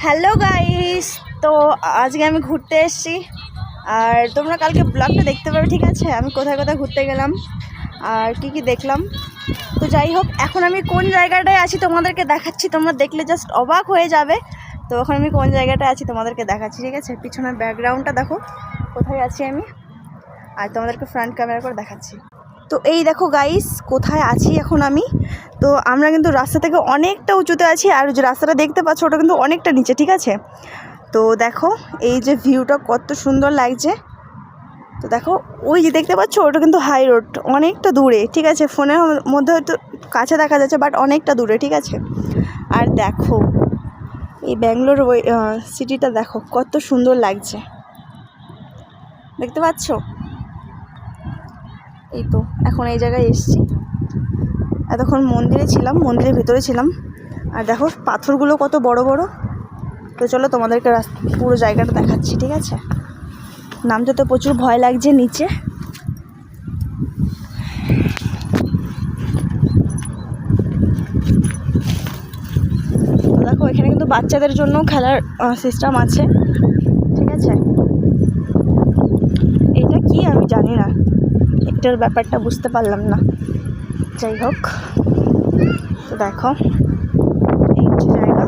Hello guys, তো আজকে আমি ঘুরতে এসেছি আর তোমরা কালকে ব্লগটা দেখতে পাবে। ঠিক আছে, আমি কোথায় কোথায় ঘুরতে গেলাম আর কি কি দেখলাম। তো যাই হোক, এখন আমি কোন জায়গাটায় আছি তোমাদেরকে দেখাচ্ছি। তোমরা দেখলে জাস্ট অবাক হয়ে যাবে। তো এখন আমি কোন জায়গাটায় আছি তোমাদেরকে দেখাচ্ছি। ঠিক আছে, পিছনের ব্যাকগ্রাউন্ডটা দেখো কোথায় আছি আমি, আর তোমাদেরকে ফ্রন্ট ক্যামেরা করে দেখাচ্ছি। তো এই দেখো গাইস, কোথায় আছি এখন আমি। তো আমরা কিন্তু রাস্তা থেকে অনেকটা উঁচুতে আছি, আর যে রাস্তাটা দেখতে পাচ্ছ ওটা কিন্তু অনেকটা নিচে। ঠিক আছে, তো দেখো এই যে ভিউটা কত সুন্দর লাগছে। তো দেখো ওই যে দেখতে পাচ্ছ ওটা কিন্তু হাই রোড, অনেকটা দূরে। ঠিক আছে, ফোনের মধ্যে হয়তো কাছে দেখা যাচ্ছে, বাট অনেকটা দূরে। ঠিক আছে, আর দেখো এই ব্যাঙ্গালোর ওই সিটিটা দেখো কত সুন্দর লাগছে, দেখতে পাচ্ছ। এই তো এখন এই জায়গায় এসেছি, এতক্ষণ মন্দিরে ছিলাম, মন্দিরের ভিতরে ছিলাম। আর দেখো পাথরগুলো কত বড় বড়। তো চলো তোমাদেরকে পুরো জায়গাটা দেখাচ্ছি। ঠিক আছে, নামতে তো প্রচুর ভয় লাগছে নিচে। দেখো এখানে কিন্তু বাচ্চাদের জন্য খেলার সিস্টেম আছে। ঠিক আছে, এটা কি আমি জানি না, এটার ব্যাপারটা বুঝতে পারলাম না। যাই হোক, তো দেখো এই যে জায়গা,